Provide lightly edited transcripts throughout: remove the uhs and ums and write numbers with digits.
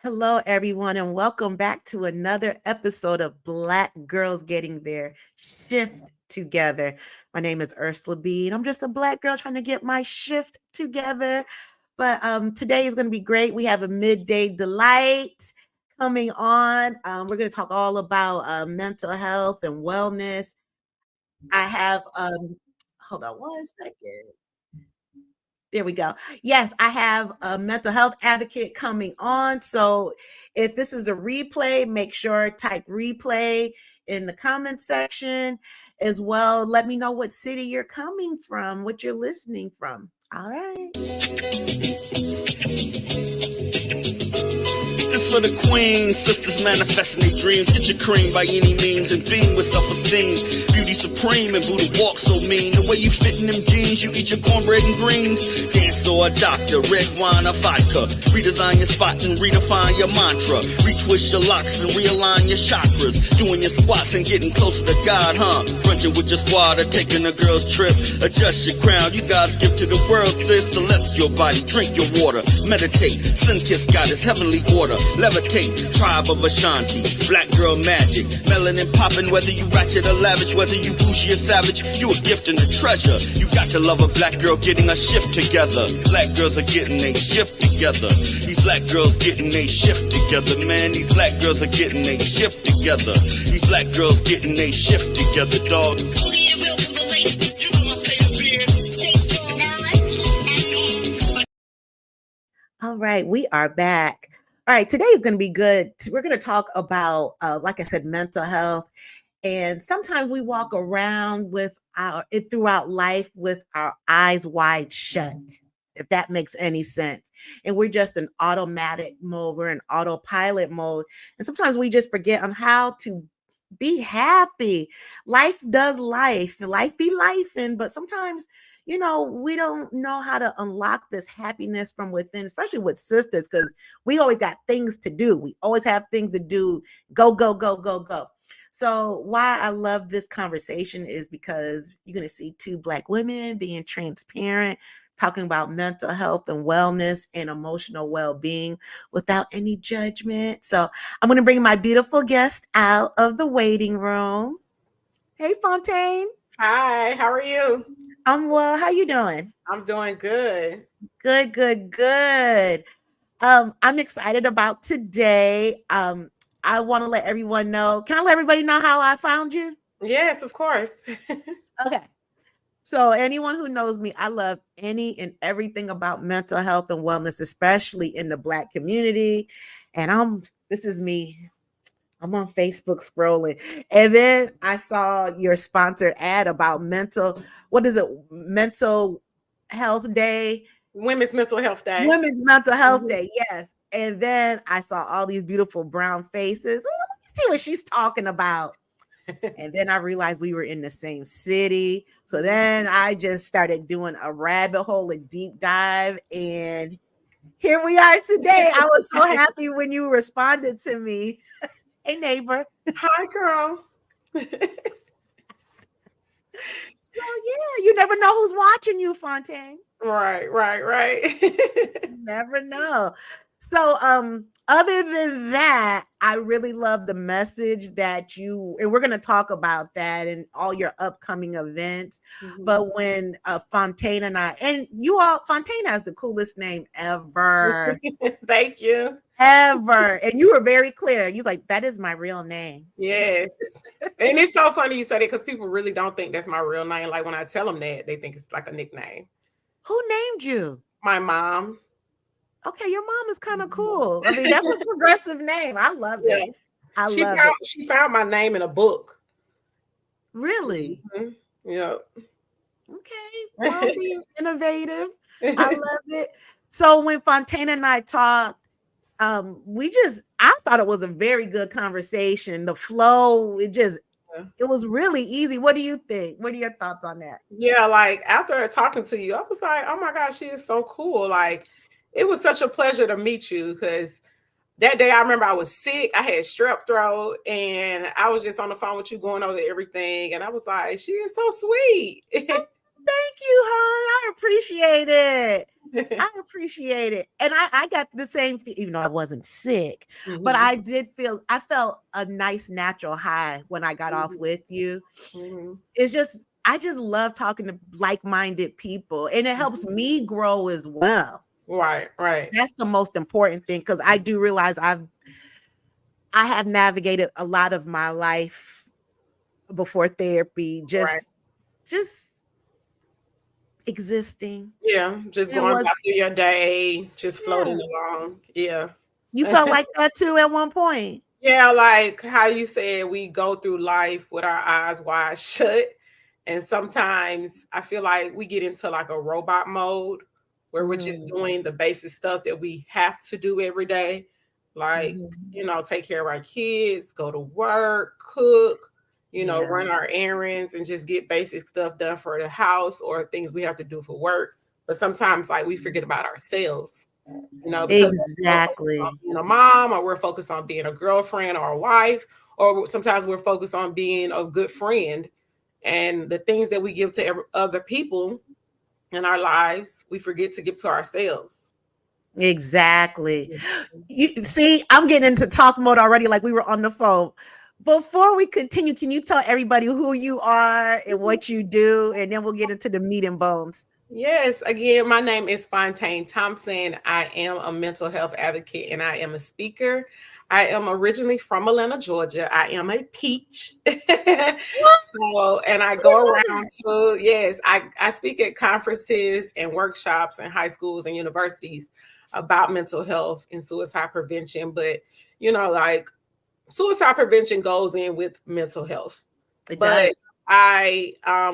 Hello, everyone, and welcome back to another episode of Black Girls Getting Their Shift Together. My name is Ursula B, and I'm just a Black girl trying to get my shift together. But today is going to be great. We have a midday delight coming on. We're going to talk all about mental health and wellness. I have, hold on one second. There we go. Yes, I have a mental health advocate coming on. So if this is a replay, make sure type replay in the comment section as well. Let me know what city you're coming from, what you're listening from. All right. This for the queens, sisters manifesting their dreams. Get your cream by any means and beam with self-esteem. Beauty supreme and booty walk so mean. The way you fit in them jeans, you eat your cornbread and greens. Dance or a doctor, red wine or vodka. Redesign your spot and redefine your mantra. Retwist your locks and realign your chakras. Doing your squats and getting closer to God, huh? Brunching with your squad or taking a girl's trip. Adjust your crown, you God's gift to the world, sis. Celestial body, drink your water. Meditate, sun kiss God is heavenly order. Levitate, tribe of Ashanti, black girl magic. Melanin popping, whether you ratchet or lavish, whether you bougie or savage, you a gift and a treasure. You got to love a black girl getting a shift together. Black girls are getting a shift together. These black girls getting a shift together, man. These black girls are getting a shift together. These black girls getting a shift together, dog. All right, we are back. All right, today is going to be good. We're going to talk about, like I said, mental health. And sometimes we walk around with throughout life with our eyes wide shut, if that makes any sense. And we're just in automatic mode. We're in autopilot mode. And sometimes we just forget on how to be happy. Life does life. Life be lifing, but sometimes we don't know how to unlock this happiness from within, especially with sisters, because we always got things to do. We always have things to do. Go, go, go, go, go. So why I love this conversation is because you're going to see two Black women being transparent, talking about mental health and wellness and emotional well-being without any judgment. So I'm going to bring my beautiful guest out of the waiting room. Hey, Phontaine. Hi, how are you? I'm well. How you doing? I'm doing good. Good, good, good. I'm excited about today. I want to let everyone know. Can I let everybody know how I found you? Yes, of course. Okay. So anyone who knows me, I love any and everything about mental health and wellness, especially in the Black community. And this is me. I'm on Facebook scrolling. And then I saw your sponsored ad about mental health day. Women's Mental Health Day. Women's Mental Health Day, yes. And then I saw all these beautiful brown faces. Oh, let me see what she's talking about. And then I realized we were in the same city. So then I just started doing a rabbit hole, a deep dive. And here we are today. I was so happy when you responded to me. Hey, neighbor. Hi, girl. So, yeah, you never know who's watching you, Phontaine. Right. You never know. So, other than that, I really love the message and we're going to talk about that and all your upcoming events. Mm-hmm. But when Phontaine Phontaine has the coolest name ever. Thank you. Ever. And you were very clear. You was like, that is my real name. Yes. And it's so funny you said it because people really don't think that's my real name. Like when I tell them that, they think it's like a nickname. Who named you? My mom. Okay, your mom is kind of cool. I mean, that's a progressive name. I love it. She found my name in a book. Really? Mm-hmm. Yeah. Okay. Well, being innovative. I love it. So when Phontaine and I talked, I thought it was a very good conversation. The flow, it was really easy. What do you think? What are your thoughts on that? Yeah, like after talking to you, I was like, oh my gosh, she is so cool. Like, it was such a pleasure to meet you because that day I remember I was sick. I had strep throat and I was just on the phone with you going over everything. And I was like, she is so sweet. Thank you, hon. I appreciate it. I appreciate it. And I got the same, even though I wasn't sick, but Mhm. I felt a nice natural high when I got off Mhm. with you. Mhm. I just love talking to like-minded people, and it helps me grow as well. Right, right, That's the most important thing, because I do realize I have navigated a lot of my life before therapy, right. just existing. Yeah, just It going was, about through your day, just floating yeah. along. Yeah. You felt like that too at one point? Yeah, like how you said, we go through life with our eyes wide shut. And sometimes I feel like we get into like a robot mode where we're just Mm, doing the basic stuff that we have to do every day. Like, mhm. take care of our kids, go to work, cook, Yeah, run our errands and just get basic stuff done for the house or things we have to do for work. But sometimes like we forget about ourselves, because we're focused on exactly. being a mom, or we're focused on being a girlfriend or a wife, or sometimes we're focused on being a good friend. And the things that we give to other people in our lives, we forget to give to ourselves. Exactly. You see, I'm getting into talk mode already, like we were on the phone. Before we continue, can you tell everybody who you are and what you do, and then we'll get into the meat and bones? Yes, again, my name is Phontaine Thompson. I am a mental health advocate and I am a speaker. I am originally from Atlanta, Georgia. I am a peach. What? So, and I I go didn't know around to, yes, I speak at conferences and workshops in high schools and universities about mental health and suicide prevention. But, like suicide prevention goes in with mental health. that. It But does.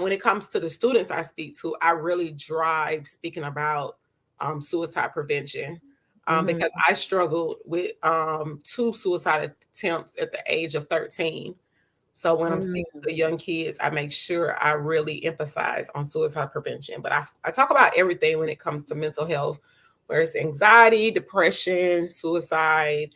when it comes to the students I speak to, I really drive speaking about suicide prevention, Mhm, because I struggled with two suicide attempts at the age of 13. So when I'm speaking mhm, to young kids, I make sure I really emphasize on suicide prevention. But I talk about everything when it comes to mental health, where it's anxiety, depression, suicide,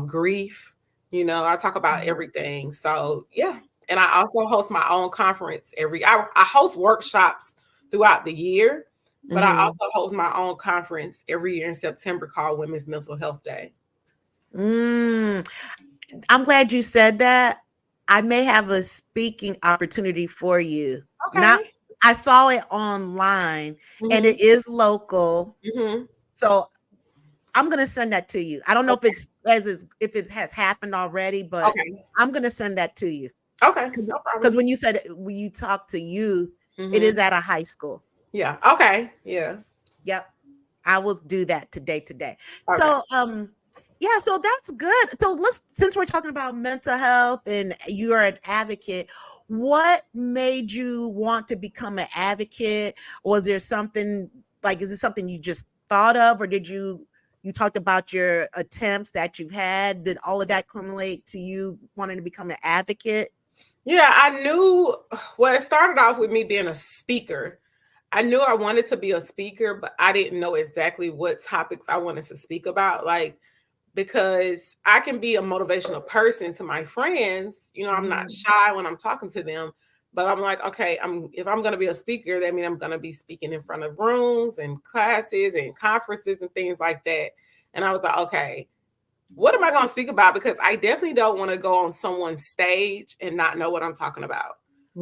grief. I talk about mhm, everything. So yeah. And I also host my own conference I host workshops throughout the year, but I mhm. also host my own conference every year in September called Women's Mental Health Day. Mm. I'm glad you said that. I may have a speaking opportunity for you. Not Okay. I saw it online, and Hmm. it is local. Hmm. So I'm gonna send that to you. I don't know if Okay. if it has happened already, but Okay. I'm gonna send that to you. Okay. No Because problem. when you said when you talk to youth, it is Hmm. at a high school. Yeah. Okay. Yeah. Yep. I will do that today. Okay. So yeah, so that's good. So let's, since we're talking about mental health and you're an advocate, what made you want to become an advocate? Was there something, like, is it something you just thought of, or did you talked about your attempts that you've had? Did all of that culminate to you wanting to become an advocate? Yeah, I knew. Well, it started off with me being a speaker. I knew I wanted to be a speaker, but I didn't know exactly what topics I wanted to speak about. Like, because I can be a motivational person to my friends. I'm not Mhm. shy when I'm talking to them, but I'm like, okay, if I'm going to be a speaker, that means I'm going to be speaking in front of rooms and classes and conferences and things like that. And I was like, okay, what am I going to speak about? Because I definitely don't want to go on someone's stage and not know what I'm talking about.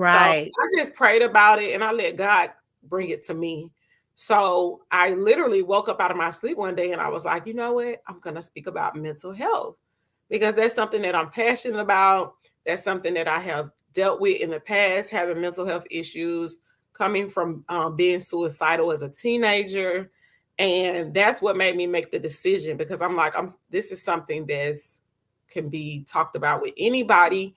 So Right. I just prayed about it and I let God bring it to me. So I literally woke up out of my sleep one day and I was like, you know what? I'm going to speak about mental health because that's something that I'm passionate about. That's something that I have dealt with in the past, having mental health issues, coming from being suicidal as a teenager. And that's what made me make the decision because I'm like, this is something that's can be talked about with anybody,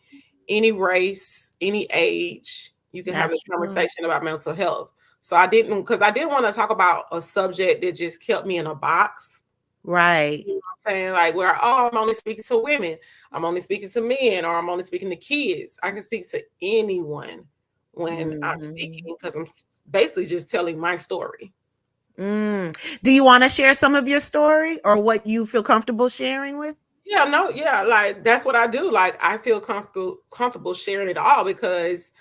any race, any age. You can have a That's true. conversation about mental health. So I didn't want to talk about a subject that just kept me in a box. Right. You know what I'm saying? Like where, I'm only speaking to women, I'm only speaking to men, or I'm only speaking to kids. I can speak to anyone when I'm Mhm. speaking because I'm basically just telling my story. Mm. Do you wanna share some of your story or what you feel comfortable sharing with? Yeah, no, yeah, like that's what I do. Like I feel comfortable sharing it all because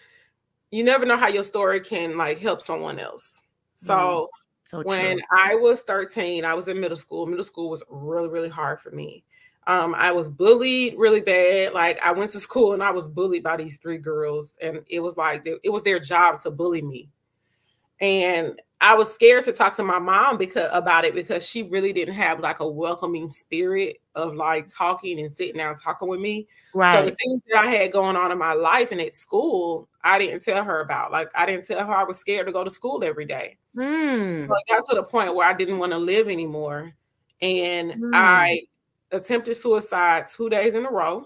you never know how your story can like help someone else. So So when true. I was 13, I was in middle school. Middle school was really, really hard for me. I was bullied really bad. Like I went to school and I was bullied by these 3 girls, and it was like it was their job to bully me. And I was scared to talk to my mom about it, because she really didn't have like a welcoming spirit of like talking and sitting down talking with me. So the Right. things that I had going on in my life and at school, I didn't tell her about. Like I didn't tell her I was scared to go to school every day. So Mm. it got to the point where I didn't want to live anymore. And Mm. I attempted suicide 2 days in a row.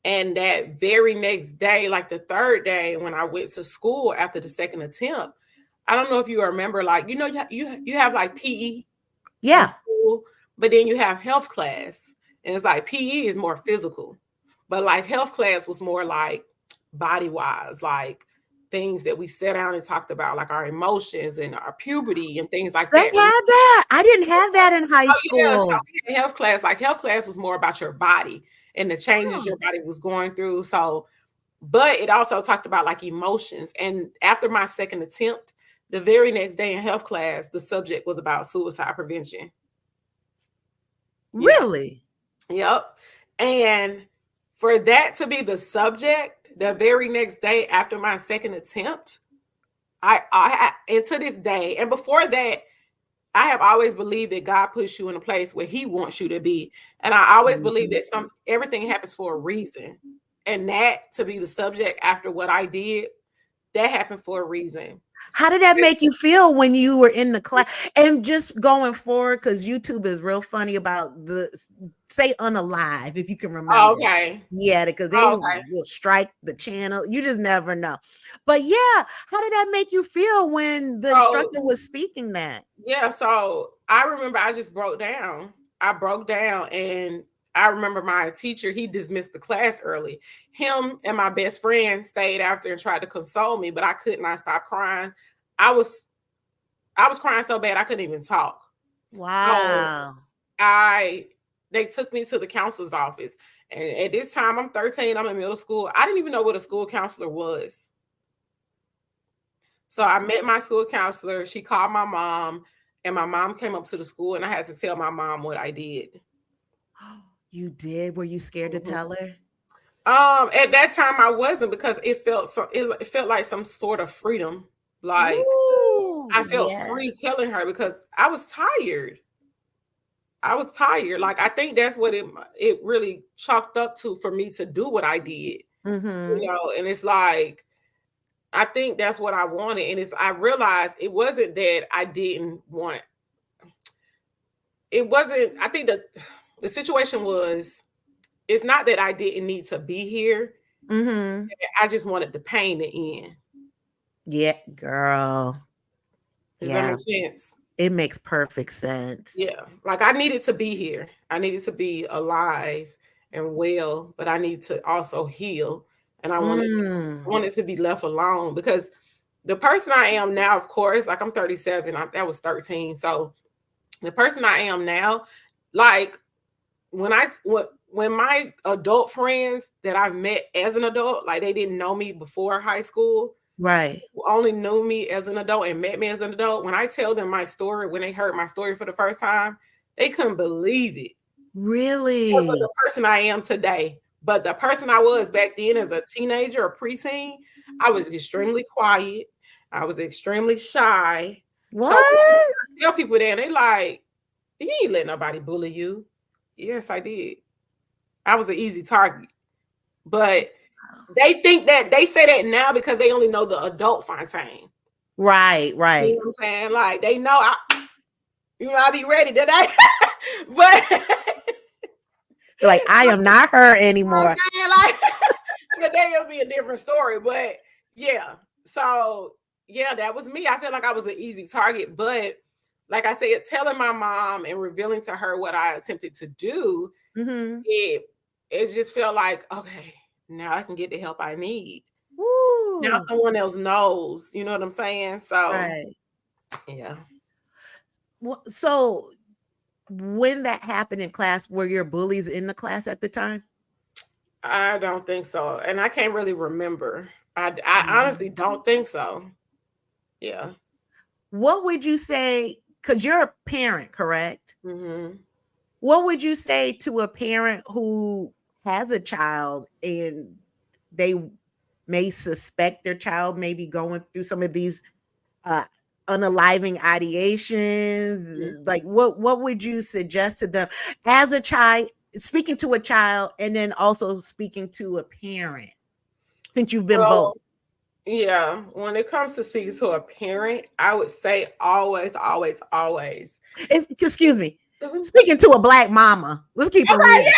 And that very next day, like the third day, when I went to school after the second attempt, I don't know if you remember, like, you have like PE in Yeah. school, but then you have health class. And it's like PE is more physical, but like health class was more like body wise, like things that we sat down and talked about, like our emotions and our puberty and things like They that. had that. I didn't have that in high Oh yeah, so school. we had health class. Like health class was more about your body and the changes Oh, your body was going through. So, but it also talked about like emotions. And after my second attempt, the very next day in health class, the subject was about suicide prevention. Yeah. really? Yep. And for that to be the subject the very next day after my second attempt, and to this day, and before that, I have always believed that God puts you in a place where He wants you to be. And I always believe Mhm. that everything happens for a reason. And that to be the subject after what I did, that happened for a reason. How did that make you feel when you were in the class? And just going forward, because YouTube is real funny about say unalive, if you can Oh, remember. okay. Yeah, because they Oh, okay. will strike the channel. You just never know. But yeah, how did that make you feel when the So instructor was speaking that? yeah, so I remember I just broke down. I broke down, and I remember my teacher, he dismissed the class early. Him and my best friend stayed after and tried to console me, but I could not stop crying. I was I was crying so bad I couldn't even talk. So Wow. I they took me to the counselor's office. And at this time, I'm 13, I'm in middle school. I didn't even know what a school counselor was. So I met my school counselor. She called my mom, and my mom came up to the school, and I had to tell my mom what I did. You did? Were you scared to Mhm. tell her? At that time I wasn't, because it felt like some sort of freedom. Like Ooh, I felt yeah. free telling her, because I was tired. I was tired. Like I think that's what it really chalked up to for me to do what I did. Mm-hmm. And it's like I think that's what I wanted. And I realized it wasn't that I didn't want, it wasn't, I think that the situation was, it's not that I didn't need to be here. Mm-hmm. I just wanted the pain to end. Yeah, girl. Does that Yeah, make sense? it makes perfect sense. Yeah. Like I needed to be here. I needed to be alive and well, but I need to also heal. And I Mm. wanted to be left alone, because the person I am now, of course, like I'm 37, that was 13. So the person I am now, like when my adult friends that I've met as an adult, like they didn't know me before high school, Right. who only knew me as an adult and met me as an adult, when I tell them my story, when they heard my story for the first time, they couldn't believe it. Because of the Really? person I am today. But the person I was back then as a teenager or preteen, I was extremely quiet. I was extremely shy. So when What? I tell people that, and they like, you ain't let nobody bully you. Yes, I did. I was an easy target. But they think that they say that now because they only know the adult Fontaine. Right, You know right. what I'm saying? Like they know I be ready today. But Like, I am not her know what anymore. I'm saying? Like today it'll be a different story. But yeah. So yeah, that was me. I feel like I was an easy target. But like I said, telling my mom and revealing to her what I attempted to do, Mm-hmm. it just felt like, okay, now I can get the help I need. Now Woo. someone else knows. You know what I'm saying? So Right. yeah. Well, so when that happened in class, were your bullies in the class at the time? I don't think so. And I can't really remember. I honestly don't think so. Yeah. What would you say? Because you're a parent, correct? Mm-hmm. What would you say to a parent who has a child and they may suspect their child may be going through some of these uh, unaliving ideations? Like, what would you suggest to them as a child, speaking to a child, and then also speaking to a parent, since you've been both? Well, yeah, when it comes to speaking to a parent, I would say always, always, always. Excuse me, Okay, speaking to a Black mama. Let's keep it real. yeah.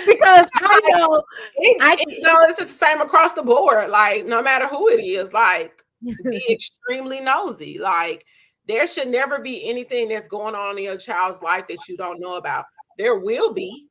Because I know It's the same across the board. Like, no matter who it is, like, be extremely nosy. Like, there should never be anything that's going on in your child's life that you don't know about. There will be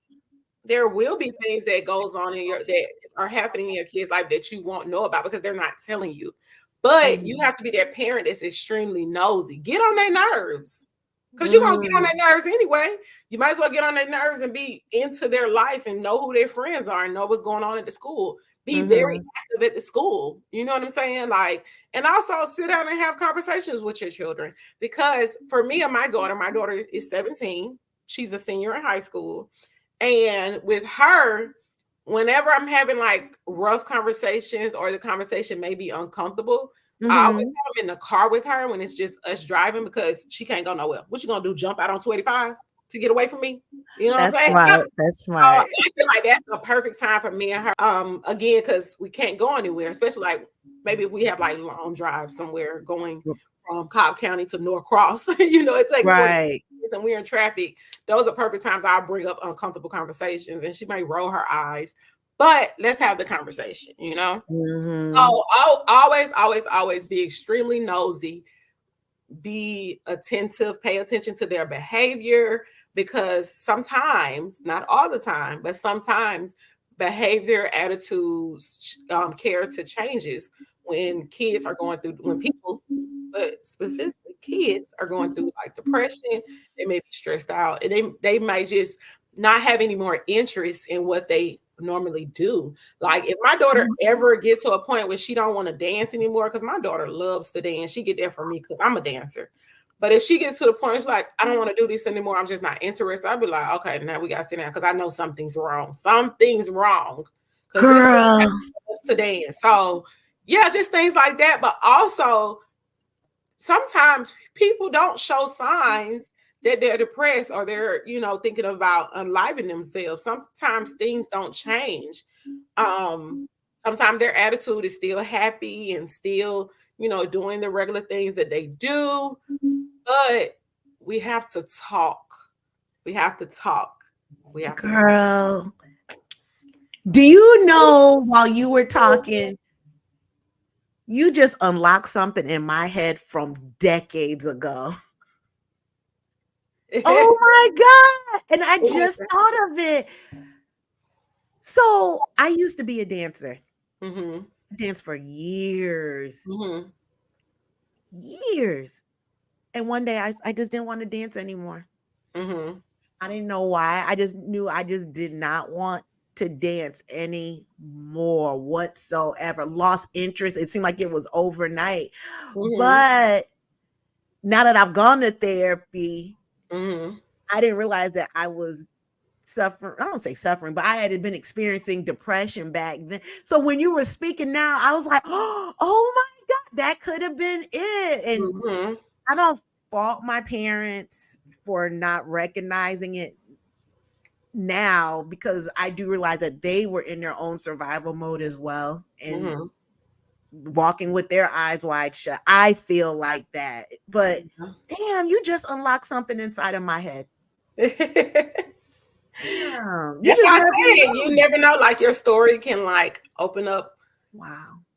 things that goes on that are happening in your kids' life that you won't know about because they're not telling you. But you have to be that parent that's extremely nosy. Get on their nerves. Because you're going to get on their nerves anyway. You might as well get on their nerves and be into their life and know who their friends are and know what's going on at the school. Be very active at the school. You know what I'm saying? Like, and also sit down and have conversations with your children. Because for me and my daughter is 17. She's a senior in high school. And with her, whenever I'm having like rough conversations or the conversation may be uncomfortable, I always have in the car with her when it's just us driving because she can't go nowhere. What you gonna do? Jump out on 285 to get away from me? You know what I'm saying? Smart. That's smart. I feel like that's the perfect time for me and her. Again, because we can't go anywhere, especially like maybe if we have like long drives somewhere going from Cobb County to North Cross. You know, it's like right. And we're in traffic. Those are perfect times I'll bring up uncomfortable conversations, and she may roll her eyes. But let's have the conversation, you know? So always be extremely nosy, be attentive, pay attention to their behavior, because sometimes, not all the time, but sometimes behavior, attitudes, character changes when kids are going through, when people, but specifically kids are going through like depression, they may be stressed out, and they might just not have any more interest in what they normally do. Like if my daughter ever gets to a point where she don't want to dance anymore, because my daughter loves to dance, she get that from me because I'm a dancer. But if she gets to the point she's like, I don't want to do this anymore, I'm just not interested, I'll be like, okay, now we gotta sit down because I know something's wrong. Girl, to dance. So yeah, just things like that. But also sometimes people don't show signs that they're depressed or they're, you know, thinking about unliving themselves. Sometimes things don't change. Sometimes their attitude is still happy and still, you know, doing the regular things that they do. But we have to talk. Girl, do you know, while you were talking, you just unlocked something in my head from decades ago. Oh my God. And I just thought of it. So I used to be a dancer. Danced for years. Years. And one day I just didn't want to dance anymore. I didn't know why. I just knew I just did not want to dance anymore whatsoever. Lost interest. It seemed like it was overnight. But now that I've gone to therapy, I didn't realize that I was suffering. I don't say suffering, but I had been experiencing depression back then. So when you were speaking now, I was like, oh my God, that could have been it. And I don't fault my parents for not recognizing it now, because I do realize that they were in their own survival mode as well. And walking with their eyes wide shut. I feel like that. But damn, you just unlocked something inside of my head. Damn. That's why I said you never know. Like your story can like open up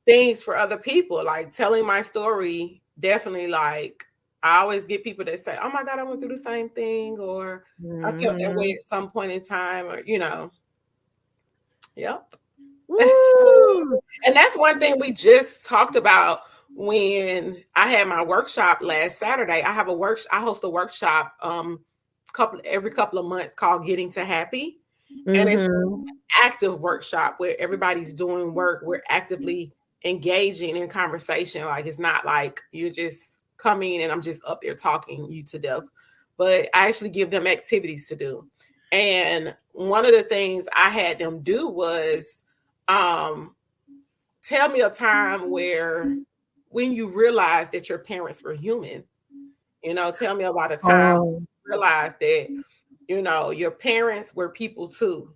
things for other people. Like telling my story, definitely, like I always get people that say, oh my God, I went through the same thing, or I felt that way at some point in time, or you know. Yep. And that's one thing we just talked about when I had my workshop last Saturday. I host a workshop every couple of months called Getting to Happy. And it's Mhm. active workshop where everybody's doing work. We're actively engaging in conversation. Like it's not like you're just coming and I'm just up there talking you to death, but I actually give them activities to do. And one of the things I had them do was tell me a time where when you realized that your parents were human. Tell me about a time Oh. you realized that, your parents were people too,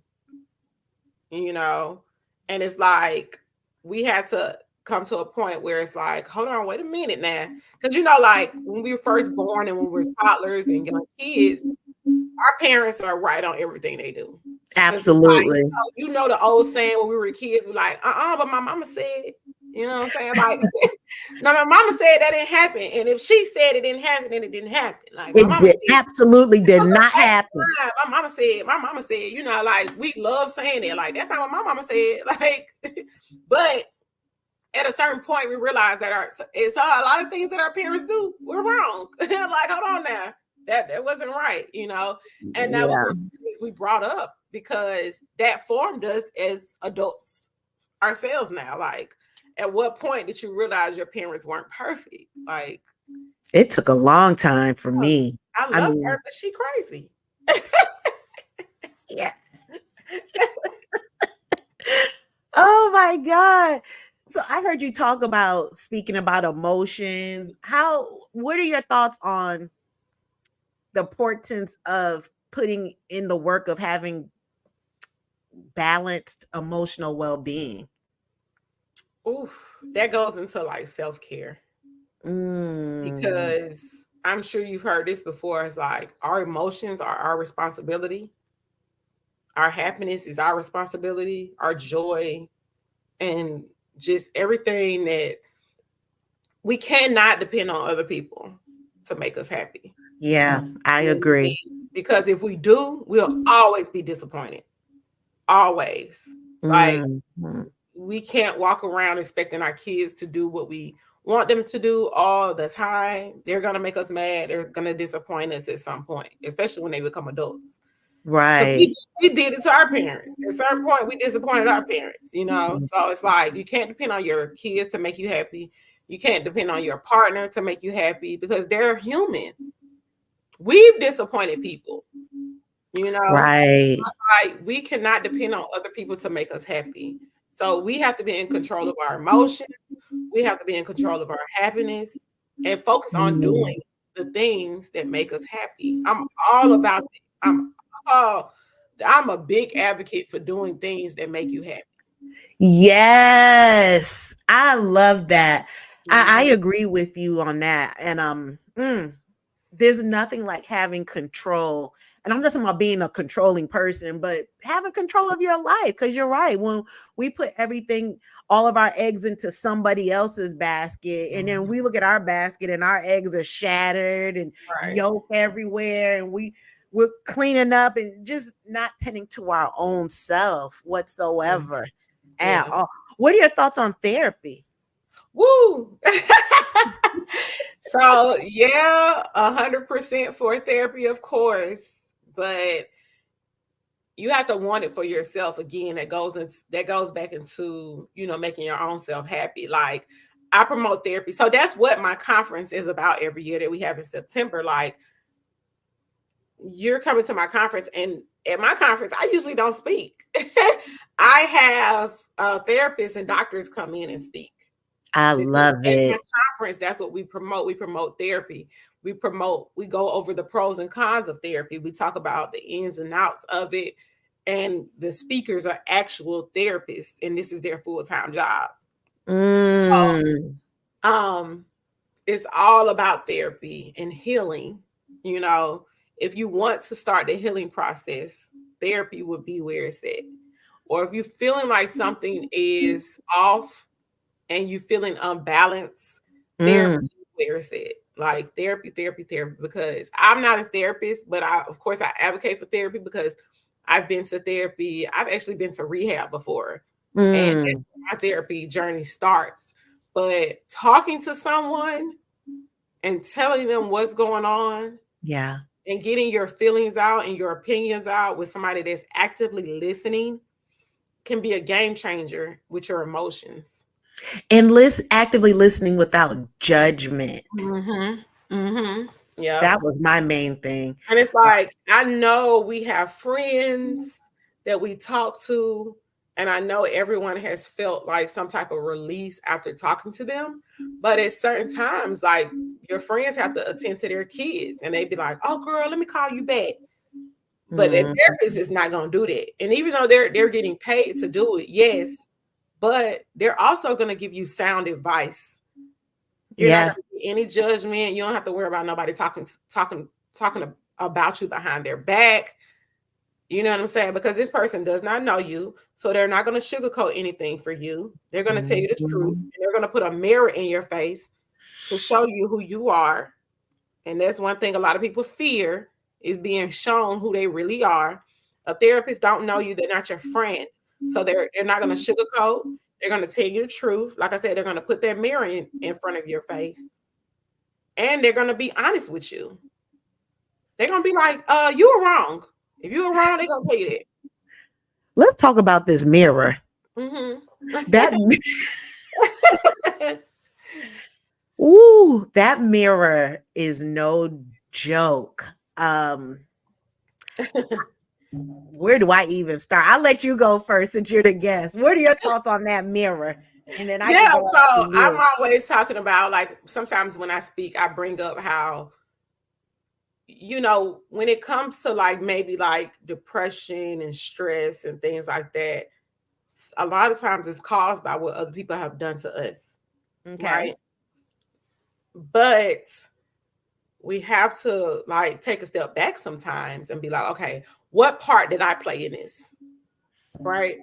you know, and it's like we had to come to a point where it's like, hold on, wait a minute now. Because, like when we were first born and when we were toddlers and young kids, our parents are right on everything they do. 'Cause it's like, Absolutely. the old saying when we were kids, we're like, but my mama said, you know what I'm saying? Like, no, my mama said that didn't happen. And if she said it didn't happen, then it didn't happen. Like my It mama did said, absolutely did not happen. my mama said, like we love saying that. Like, that's not what my mama said. Like, but at a certain point, we realize that it's a lot of things that our parents do, we're wrong. Like, hold on now. That wasn't right, and that was Yeah. one of the things we brought up because that formed us as adults ourselves now. Like, at what point did you realize your parents weren't perfect? Like, It took a long time for me. I I love mean, her, but she crazy. yeah. Oh my God. So I heard you talk about speaking about emotions. What are your thoughts on the importance of putting in the work of having balanced emotional well-being? Ooh, that goes into like self-care Mm, because I'm sure you've heard this before. It's like our emotions are our responsibility. Our happiness is our responsibility, our joy, and just everything that we cannot depend on other people to make us happy. yeah, I agree. Because if we do, we'll always be disappointed. Always. Like, Mhm. we can't walk around expecting our kids to do what we want them to do all the time. They're going to make us mad. They're going to disappoint us at some point, especially when they become adults. Because Right. we did it to our parents. At a certain point, we disappointed our parents, So it's like you can't depend on your kids to make you happy. You can't depend on your partner to make you happy because they're human. We've disappointed people, Right. like we cannot depend on other people to make us happy. So we have to be in control of our emotions. We have to be in control of our happiness and focus on Mm. doing the things that make us happy. I'm all about it. I'm a big advocate for doing things that make you happy. Yes, I love that. I Mhm. agree with you on that. And there's nothing like having control. And I'm not talking about being a controlling person, but having control of your life. Because you're right. When we put everything, all of our eggs into somebody else's basket, and then we look at our basket and our eggs are shattered and Right. yolk everywhere, and we're cleaning up and just not tending to our own self whatsoever at Yeah. all. What are your thoughts on therapy? Woo. So yeah, 100% for therapy, of course, but you have to want it for yourself. Again, that goes back into making your own self happy. Like, I promote therapy, so that's what my conference is about every year that we have in September. Like, you're coming to my conference, and at my conference I usually don't speak. I have therapists and doctors come in and speak. I Because love at my it. conference, that's what we promote. We promote therapy. We go over the pros and cons of therapy. We talk about the ins and outs of it. And the speakers are actual therapists, and this is their full-time job. Mm, Um, it's all about therapy and healing. You know, if you want to start the healing process, therapy would be where it's at. Or if you're feeling like something is off, and you feeling unbalanced, therapy mm. is where it's at. Like therapy, because I'm not a therapist, but of course I advocate for therapy because I've been to therapy. I've actually been to rehab before. And that's Mm, where my therapy journey starts. But talking to someone and telling them what's going on yeah. and getting your feelings out and your opinions out with somebody that's actively listening can be a game changer with your emotions. And actively listening without judgment. Yeah. That was my main thing. And it's like, I know we have friends that we talk to, and I know everyone has felt like some type of release after talking to them. But at certain times, like your friends have to attend to their kids and they be like, oh girl, let me call you back. But a therapist is not going to do that. And even though they're getting paid to do it, yes, but they're also going to give you sound advice. You're not going to get any judgment. You don't have to worry about nobody talking about you behind their back. You know what I'm saying? Because this person does not know you. So they're not going to sugarcoat anything for you. They're going to tell you the truth. And they're going to put a mirror in your face to show you who you are. And that's one thing a lot of people fear, is being shown who they really are. A therapist don't know you. They're not your friend. So they're not going to sugarcoat. They're going to tell you the truth. Like I said, they're going to put that mirror in front of your face. And they're going to be honest with you. They're going to be like, you were wrong. If you were wrong, they're going to tell you that. Let's talk about this mirror. That ooh, that mirror is no joke. Where do I even start? I'll let you go first since you're the guest. What are your thoughts on that mirror? And then I'm always talking about, like, sometimes when I speak, I bring up how, you know, when it comes to like maybe like depression and stress and things like that, a lot of times it's caused by what other people have done to us. Okay. Right? But we have to like take a step back sometimes and be like, okay, what part did I play in this? Right?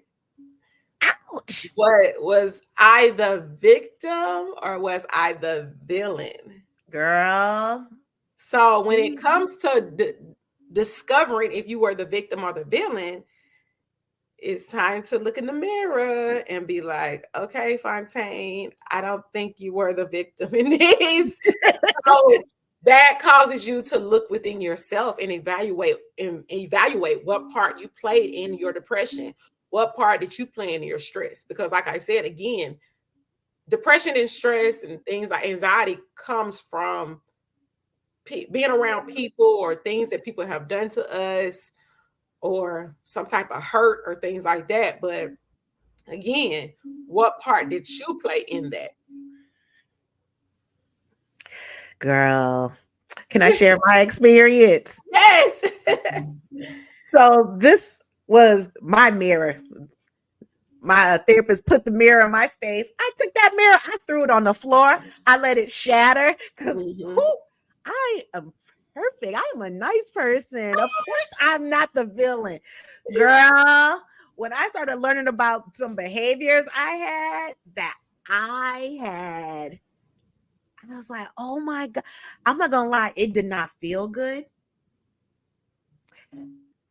Ouch. What, was I the victim or was I the villain? Girl. So when it comes to discovering if you were the victim or the villain, it's time to look in the mirror and be like, okay, Phontaine, I don't think you were the victim in this. So that causes you to look within yourself and evaluate what part you played in your depression. What part did you play in your stress? Because like I said, again, depression and stress and things like anxiety comes from being around people or things that people have done to us or some type of hurt or things like that. But again, what part did you play in that? Girl, can I share my experience? Yes. So this was my mirror. My therapist put the mirror in my face. I took that mirror, I threw it on the floor. I let it shatter because I am perfect. I am a nice person. Of course, I'm not the villain. Girl, when I started learning about some behaviors I was like, oh my God. I'm not going to lie. It did not feel good.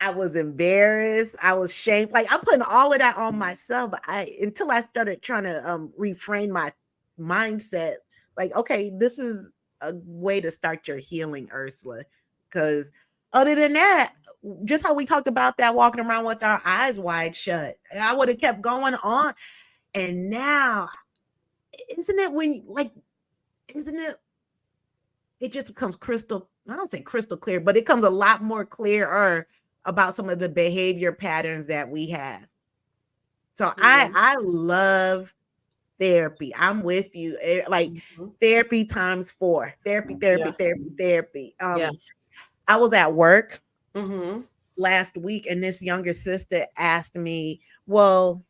I was embarrassed. I was shamed. Like, I'm putting all of that on myself. But until I started trying to reframe my mindset, like, okay, this is a way to start your healing, Ursula. Because other than that, just how we talked about that, walking around with our eyes wide shut, and I would have kept going on. And now, isn't it? It just becomes I don't say crystal clear, but it comes a lot more clearer about some of the behavior patterns that we have. So I love therapy. I'm with you. Like therapy times 4. Therapy. I was at work last week and this younger sister asked me, well,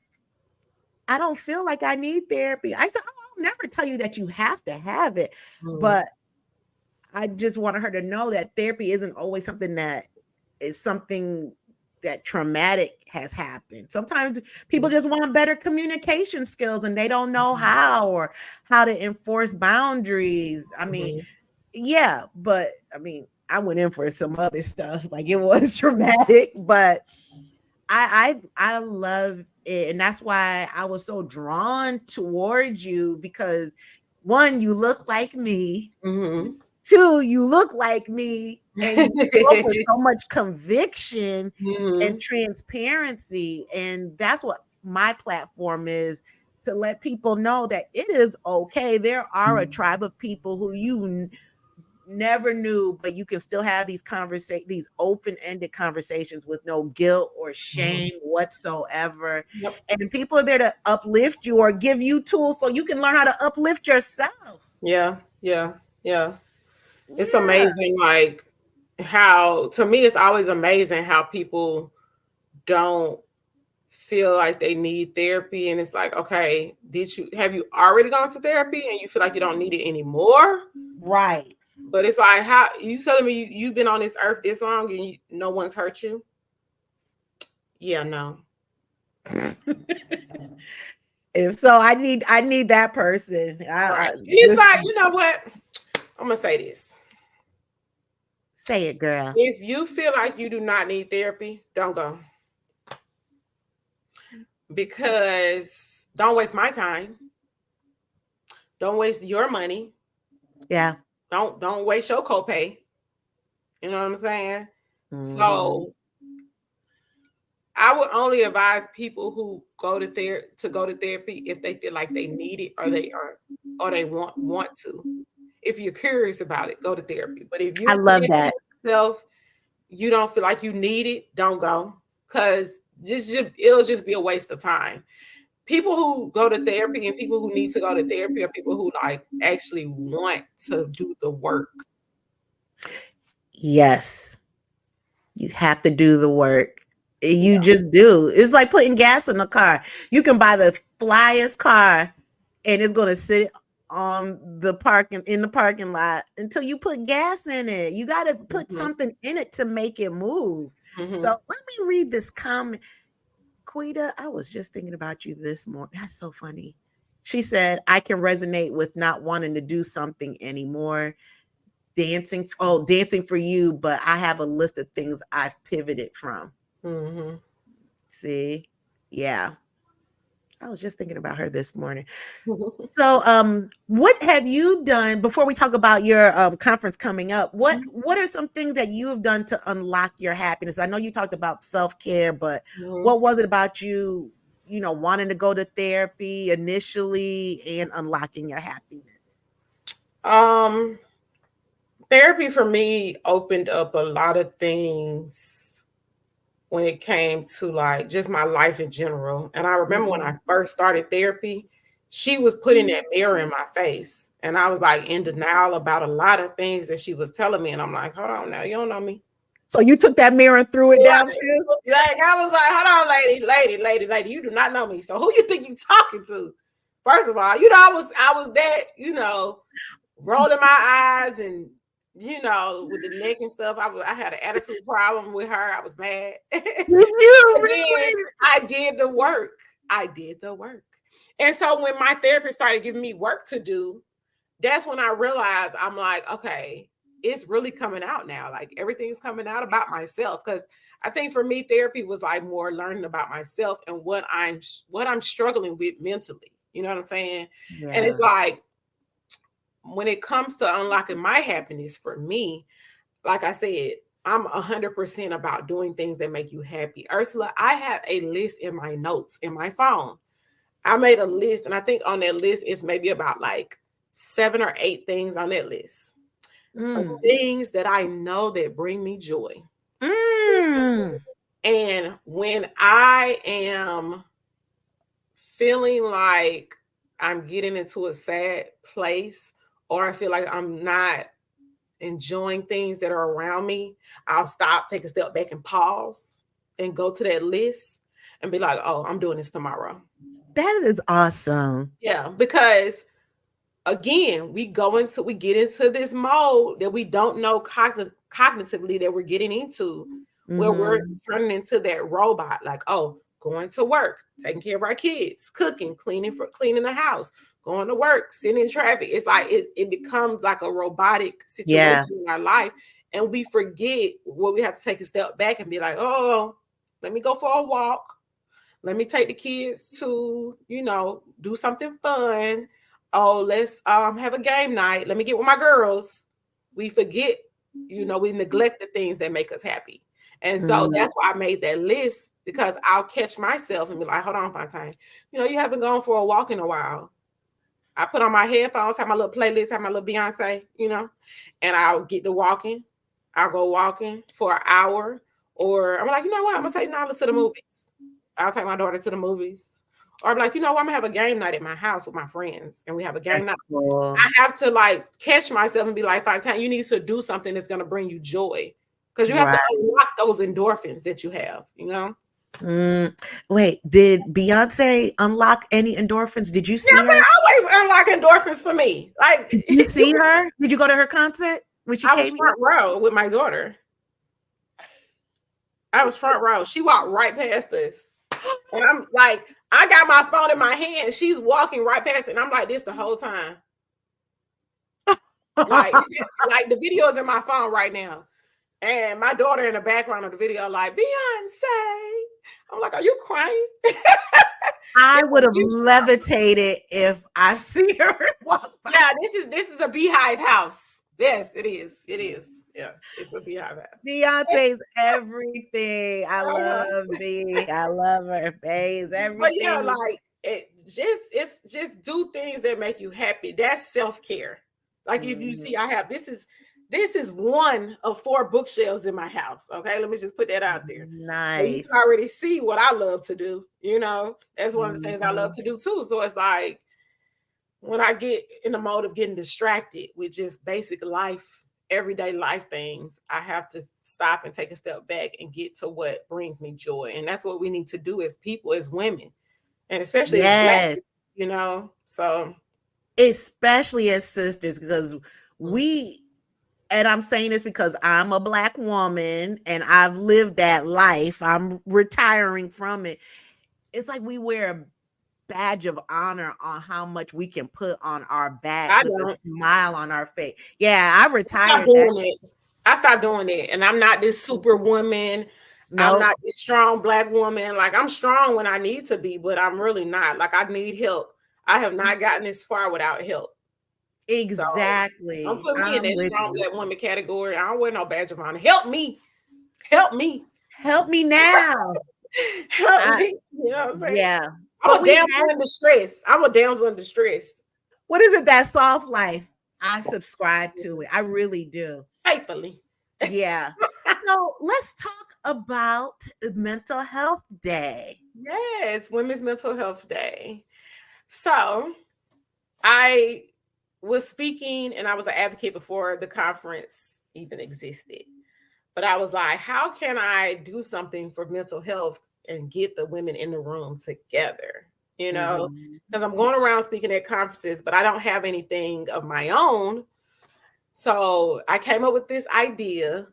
I don't feel like I need therapy. I said, I'll never tell you that you have to have it. But I just wanted her to know that therapy isn't always something that is something that traumatic has happened. Sometimes people just want better communication skills and they don't know how or how to enforce boundaries. I mean, yeah, but I mean, I went in for some other stuff. Like it was traumatic, but I love it. And that's why I was so drawn towards you because 1, you look like me. 2, you look like me. and you spoke with so much conviction and Mhm. transparency. And that's what my platform is, to let people know that it is okay. There are a tribe of people who you never knew, but you can still have these open-ended conversations with no guilt or shame whatsoever. Yep. And people are there to uplift you or give you tools so you can learn how to uplift yourself. Yeah, yeah, yeah. It's Yeah. amazing, like how, to me, it's always amazing how people don't feel like they need therapy. And it's like, okay, have you already gone to therapy and you feel like you don't need it anymore? Right. But it's like, how you telling me you've been on this earth this long and no one's hurt you? Yeah, no. If so, I need that person. Right. It's Just like, you know what? I'm gonna say this. say it, girl. If you feel like you do not need therapy, don't go. Because don't waste my time. Don't waste your money. Yeah. Don't waste your copay. You know what I'm saying? Mhm. So I would only advise people who go to therapy if they feel like they need it or they want to. If you're curious about it, go to therapy. But if I you're love saying that. to yourself you don't feel like you need it, don't go. Because it'll just be a waste of time. People who go to therapy and people who need to go to therapy are people who like actually want to do the work. Yes. You have to do the work. You Yeah. just do. It's like putting gas in the car. You can buy the flyest car and it's going to sit on the parking lot until you put gas in it. You got to put Mhm. something in it to make it move. So Mhm. let me read this comment. Quita, I was just thinking about you this morning. That's so funny. She said, I can resonate with not wanting to do something anymore. Dancing for you, but I have a list of things I've pivoted from. Mhm. See? Yeah. I was just thinking about her this morning. So, what have you done before we talk about your conference coming up? What are some things that you have done to unlock your happiness? I know you talked about self-care, but Mhm. what was it about you, wanting to go to therapy initially and unlocking your happiness? Um, Therapy for me opened up a lot of things when it came to like just my life in general. And I remember when I first started therapy, she was putting that mirror in my face. And I was like in denial about a lot of things that she was telling me. And I'm like, hold on now, you don't know me. So you took that mirror and threw it down too? Like I was like, hold on, lady, you do not know me. So who you think you talking to? First of all, I was that, rolling my eyes and with the neck and stuff. I had an attitude problem with her. I was mad. Did you Again, really? I did the work. I did the work. And so when my therapist started giving me work to do, that's when I realized I'm like, okay, it's really coming out now. Like everything's coming out about myself. Cause I think for me, therapy was like more learning about myself and what I'm struggling with mentally. You know what I'm saying? And it's Yeah. like when it comes to unlocking my happiness for me, like I said, I'm 100% about doing things that make you happy. Ursula, I have a list in my notes in my phone. I made a list, and I think on that list is maybe about like 7 or 8 things on that list of Mm. things that I know that bring me joy. Mm. And when I am feeling like I'm getting into a sad place, or I feel like I'm not enjoying things that are around me, I'll stop, take a step back, and pause and go to that list and be like, oh, I'm doing this tomorrow. That is awesome. Yeah, because again, we get into this mode that we don't know cognitively that we're getting into, where we're Mhm. turning into that robot, like, oh, going to work, taking care of our kids, cooking, cleaning the house, going to work, sitting in traffic. It's like it becomes like a robotic Yeah. situation in our life, and we forget what we have to take a step back and be like, oh, let me go for a walk. Let me take the kids to, do something fun. Oh, let's have a game night. Let me get with my girls. We forget we neglect the things that make us happy. And so that's why I made that list, because I'll catch myself and be like, hold on, Phontaine, you haven't gone for a walk in a while. I put on my headphones, have my little playlist, have my little Beyonce, and I'll get to walking. I'll go walking for an hour, or I'm like, you know what? I'm going to take Nala to the movies. I'll take my daughter to the movies. Or I'm like, you know what? I'm going to have a game night at my house with my friends, and we have a game night. Cool. I have to like catch myself and be like, Phontaine, you need to do something that's going to bring you joy, because you have to unlock those endorphins that you have, Wait, did Beyonce unlock any endorphins? Did you see her? Always unlock endorphins for me. Like, did you see her? Did you go to her concert when she came? I was front row with my daughter. I was front row. She walked right past us. And I'm like, I got my phone in my hand. She's walking right past it. And I'm like this the whole time. like the video is in my phone right now. And my daughter in the background of the video, like, Beyonce. I'm like, are you crying? I would have levitated if I see her walk by. Yeah, this is a beehive house. Yes, it is. It is. Yeah, it's a beehive house. Beyonce's everything. I love B. I love her face. Everything. But yeah, like it's just do things that make you happy. That's self-care. Like if you see, I have this is one of 4 bookshelves in my house. Okay, let me just put that out there. Nice. So you can already see what I love to do. That's one of the things I love to do too. So it's like when I get in the mode of getting distracted with just basic life, everyday life things, I have to stop and take a step back and get to what brings me joy. And that's what we need to do as people, as women, and especially as Black, so especially as sisters, because and I'm saying this because I'm a Black woman and I've lived that life. I'm retiring from it. It's like we wear a badge of honor on how much we can put on our back with a smile on our face. Yeah, I retired. I stopped doing it. And I'm not this super woman. Nope. I'm not this strong Black woman. Like, I'm strong when I need to be, but I'm really not. Like, I need help. I have not gotten this far without help. Exactly. So don't put me in that strong Black woman category. I don't wear no badge of honor. Help me. Help me. Help me now. Help me. You know what I'm saying? Yeah. I'm a damsel in distress. I'm a damsel in distress. What is it? That soft life. I subscribe to it. I really do. Faithfully. Yeah. So let's talk about Mental Health Day. Yes, Women's Mental Health Day. So I was speaking and I was an advocate before the conference even existed. But I was like, how can I do something for mental health and get the women in the room together? Because I'm going around speaking at conferences, but I don't have anything of my own. So I came up with this idea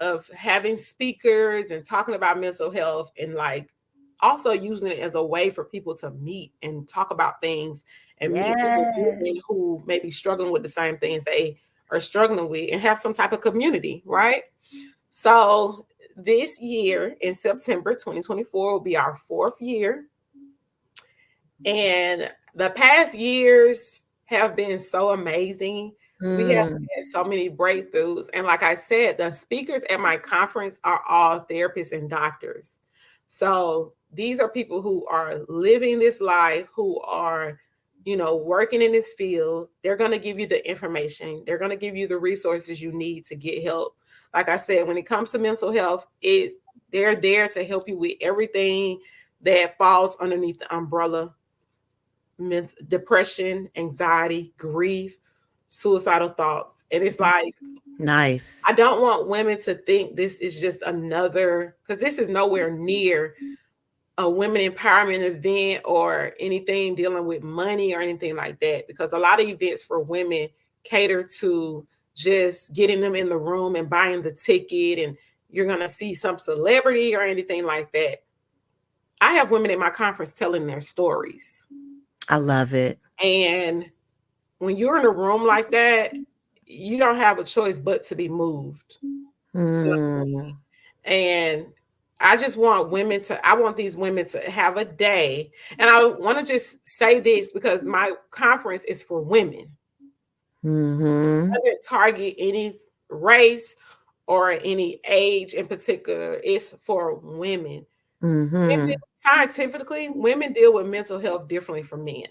of having speakers and talking about mental health, and like also using it as a way for people to meet and talk about things and meet women who may be struggling with the same things they are struggling with and have some type of community, right? So this year in September 2024 will be our 4th year. And the past years have been so amazing. We have had so many breakthroughs. And like I said, the speakers at my conference are all therapists and doctors. So these are people who are living this life, who are, working in this field. They're going to give you the information. They're going to give you the resources you need to get help. Like I said, when it comes to mental health, they're there to help you with everything that falls underneath the umbrella: depression, anxiety, grief, suicidal thoughts. And it's like, nice. I don't want women to think this is just another, because this is nowhere near a women empowerment event or anything dealing with money or anything like that, because a lot of events for women cater to just getting them in the room and buying the ticket, and you're going to see some celebrity or anything like that. I have women at my conference telling their stories. I love it. And when you're in a room like that, you don't have a choice but to be moved. And I just want I want these women to have a day. And I want to just say this because my conference is for women. It doesn't target any race or any age in particular. It's for women. Mm-hmm. Scientifically, women deal with mental health differently from men.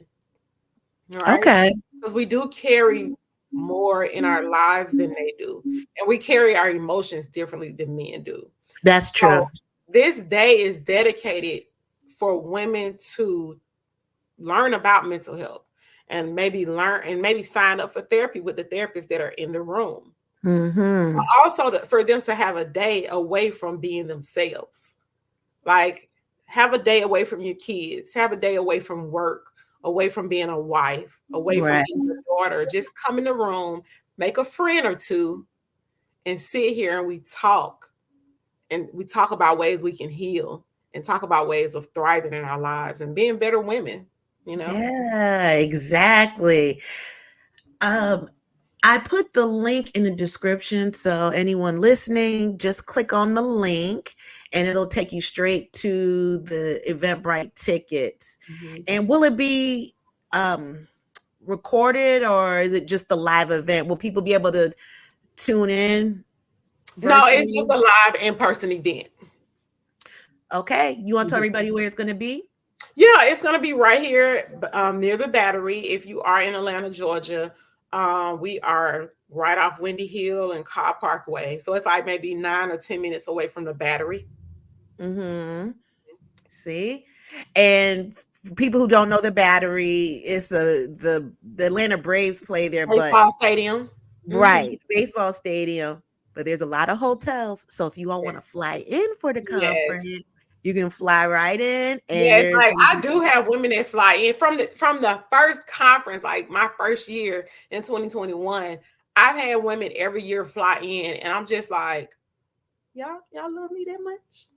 All right. Okay. Because we do carry more in our lives than they do. And we carry our emotions differently than men do. That's true. So this day is dedicated for women to learn about mental health and maybe sign up for therapy with the therapists that are in the room. Mm-hmm. Also for them to have a day away from being themselves. Like have a day away from your kids, have a day away from work, away from being a wife, away from Right. being a daughter. Just come in the room, make a friend or two, and sit here and we talk. And we talk about ways we can heal and talk about ways of thriving in our lives and being better women, you know? Yeah, exactly. I put the link in the description, so anyone listening, just click on the link and it'll take you straight to the Eventbrite tickets. Mm-hmm. And will it be recorded or is it just the live event? Will people be able to tune in No, it's just virtually? a live in-person event. Okay. You want to tell everybody where it's going to be? Yeah, it's going to be right here near the Battery. If you are in Atlanta, Georgia, we are right off Windy Hill and Cobb Parkway. So it's like maybe 9 or 10 minutes away from the Battery. Mm-hmm. See? And people who don't know the Battery, it's the Atlanta Braves play there, but Baseball stadium. right, baseball stadium. But there's a lot of hotels. So if you all want to fly in for the conference, Yes. you can fly right in. And Yeah, it's there's like I do have women that fly in from the first conference, like my first year in 2021. I've had women every year fly in, and I'm just like, y'all love me that much?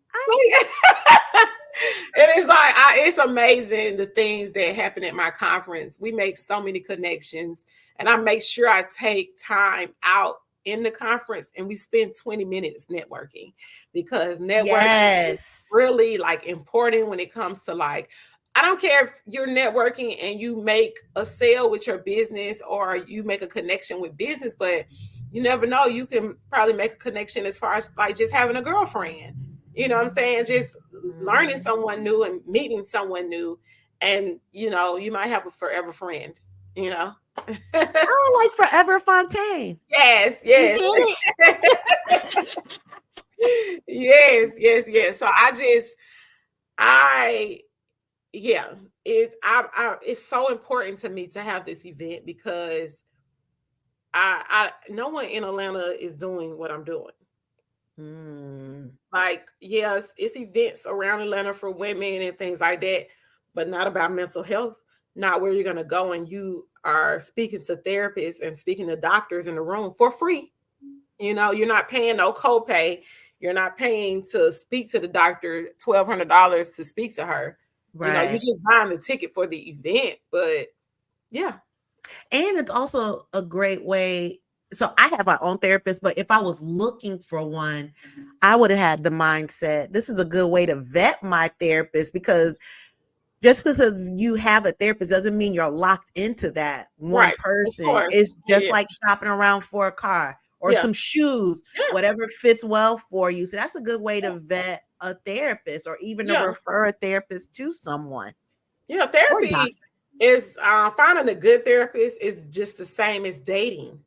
And it's like it's amazing the things that happen at my conference. We make so many connections, and I make sure I take time out in the conference and we spend 20 minutes networking, because networking is yes. really like important when it comes to like, I don't care if you're networking and you make a sale with your business or you make a connection with business, but you never know, you can probably make a connection as far as like just having a girlfriend. You know what I'm saying? Just learning someone new and meeting someone new. And, you know, you might have a forever friend, you know? Oh, like Forever Fontaine. Yes, You yes. get it? Yes. So it's so important to me to have this event because no one in Atlanta is doing what I'm doing. Like, yes, it's events around Atlanta for women and things like that, but not about mental health. Not where you're going to go and you are speaking to therapists and speaking to doctors in the room for free. You know, you're not paying no copay. You're not paying to speak to the doctor $1,200 to speak to her. You know, you're Right. just buying the ticket for the event. But yeah. And it's also a great way. So I have my own therapist, but if I was looking for one, I would have had the mindset, this is a good way to vet my therapist, because just because you have a therapist doesn't mean you're locked into that one Right. Of person. course. It's just Yeah. like shopping around for a car or Yeah. some shoes, Yeah. whatever fits well for you. So that's a good way to vet a therapist or even to Yeah. refer a therapist to someone. Yeah. Or Therapy is finding a good therapist is just the same as dating.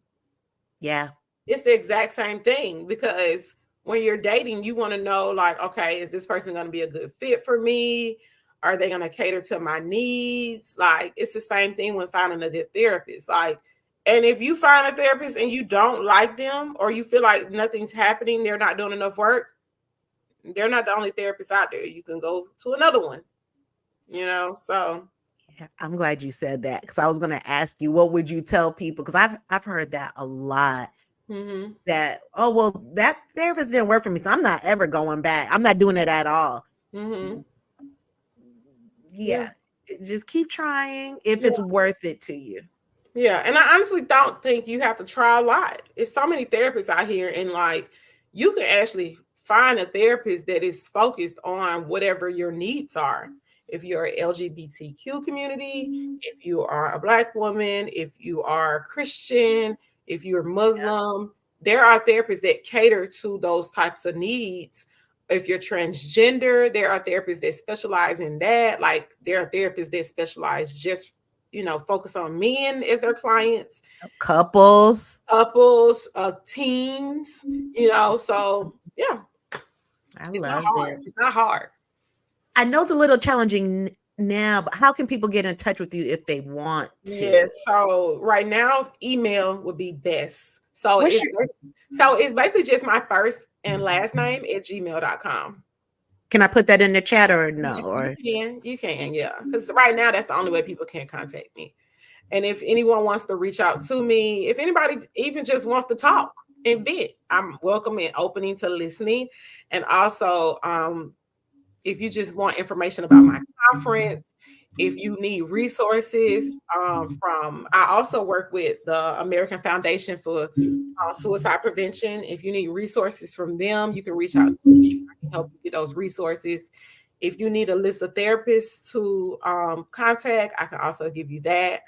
yeah. It's the exact same thing, because when you're dating, you want to know, like, okay, is this person going to be a good fit for me? Are they going to cater to my needs? Like, it's the same thing when finding a good therapist. Like, and if you find a therapist and you don't like them, or you feel like nothing's happening, they're not doing enough work, they're not the only therapist out there. You can go to another one, you know? So I'm glad you said that, because I was going to ask you, what would you tell people? Because I've heard that a lot. mm-hmm. That, oh, well, that therapist didn't work for me, so I'm not ever going back. I'm not doing it at all. Mm-hmm. Yeah. Just keep trying if Yeah. it's worth it to you. Yeah, and I honestly don't think you have to try a lot. It's so many therapists out here, and like you can actually find a therapist that is focused on whatever your needs are. If you're a LGBTQ community, if you are a Black woman, if you are Christian, if you're Muslim, there are therapists that cater to those types of needs. If you're transgender, there are therapists that specialize in that. Like there are therapists that specialize just, focus on men as their clients. Couples, teens, so yeah. I love it. It's not hard. I know it's a little challenging now, but how can people get in touch with you if they want to? Yeah, so right now, email would be best. So it's basically just my first and last name at gmail.com. Can I put that in the chat or no? You can, yeah. Because right now, that's the only way people can contact me. And if anyone wants to reach out to me, if anybody even just wants to talk and vent, I'm welcome and opening to listening. And also, if you just want information about my conference, if you need resources I also work with the American Foundation for Suicide Prevention. If you need resources from them, you can reach out to me. I can help you get those resources. If you need a list of therapists to contact, I can also give you that.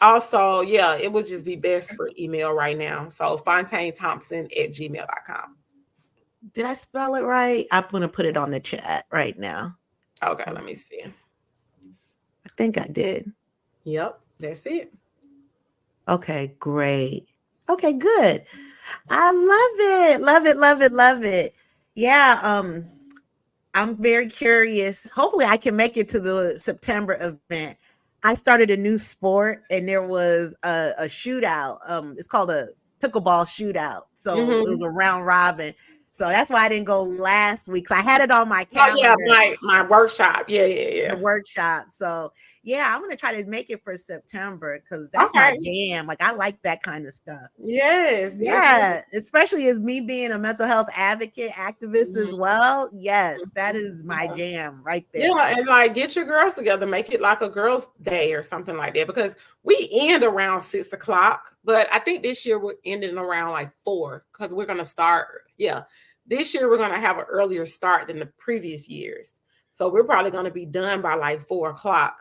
Also, yeah, it would just be best for email right now. So Phontaine Thompson at gmail.com. Did I spell it right? I'm going to put it on the chat right now. Okay, let me see. I think I did. Yep, that's it. Okay, great. Okay, good. I love it. Love it, love it, love it. Yeah, I'm very curious. Hopefully I can make it to the September event. I started a new sport and there was a shootout. It's called a pickleball shootout. So it was a round robin. So that's why I didn't go last week. So I had it on my calendar. Oh, yeah, my workshop. Yeah. The workshop. So yeah, I'm gonna try to make it for September because that's my jam. Like I like that kind of stuff. Yes. Yeah. Especially as me being a mental health advocate, activist as well. Yes, that is my jam right there. Yeah, and like get your girls together, make it like a girls' day or something like that. Because we end around 6:00, but I think this year we're ending around like 4 because we're gonna start. Yeah. This year we're gonna have an earlier start than the previous years. So we're probably gonna be done by like 4:00.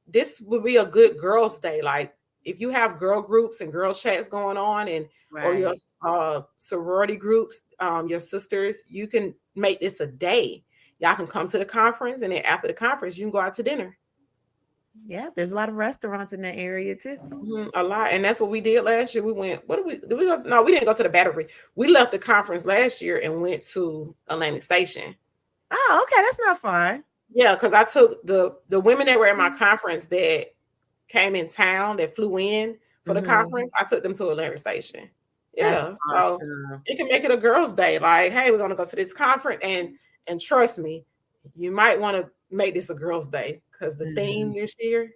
This would be a good girls' day. Like if you have girl groups and girl chats going on and or your sorority groups, your sisters, you can make this a day. Y'all can come to the conference and then after the conference, you can go out to dinner. Yeah, there's a lot of restaurants in that area too. A lot. And that's what we did last year. We went, did we go? No, we didn't go to the Battery. We left the conference last year and went to Atlantic Station. Oh, okay. That's not far. Yeah, because I took the women that were at my conference that came in town, that flew in for the conference. I took them to Atlantic Station. Yeah, so awesome. It can make it a girls' day. Like, hey, we're gonna go to this conference, and trust me, you might want to make this a girls' day because the theme this year,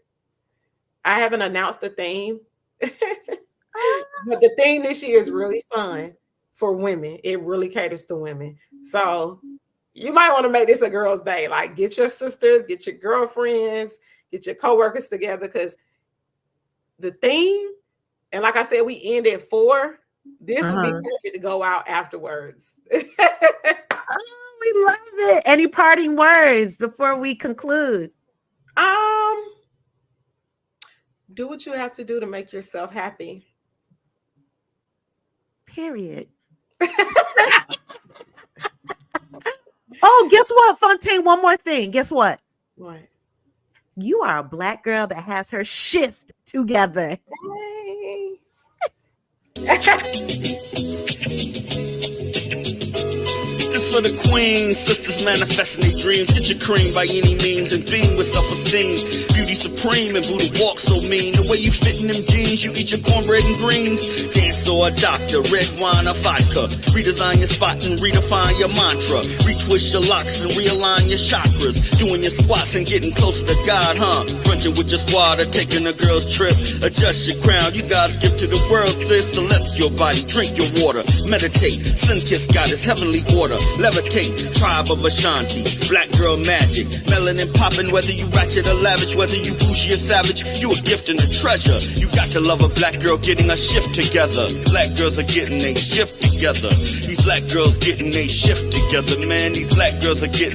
I haven't announced the theme, but the theme this year is really fun for women. It really caters to women. So you might want to make this a girls' day. Like get your sisters, get your girlfriends, get your coworkers together because the theme, and like I said, we end at 4. This would be perfect to go out afterwards. Oh, we love it. Any parting words before we conclude? Do what you have to do to make yourself happy. Period. Oh, guess what, Phontaine? One more thing. Guess what? What? You are a Black girl that has her shift together. Hey. This for the queens, sisters manifesting their dreams. Get your cream by any means and beam with self-esteem. Beauty supreme and Buddha walk so mean. The way you fit in them jeans, you eat your cornbread and greens. Dance or a doctor, red wine or vodka. Redesign your spot and redefine your mantra. Retwist your locks and realign your chakras. Doing your squats and getting closer to God, huh? Brunching with your squad or taking a girl's trip. Adjust your crown, you God's gift to the world, sis. Celestial body, drink your water. Meditate, sun kiss goddess, heavenly order. Levitate, tribe of Ashanti. Black girl magic, melanin popping. Whether you ratchet or lavish, whether you bougie or savage, you a gift and a treasure. You got to love a black girl getting a shift together. Black girls are getting a shift together. These black girls getting a shift together, man. These black girls are getting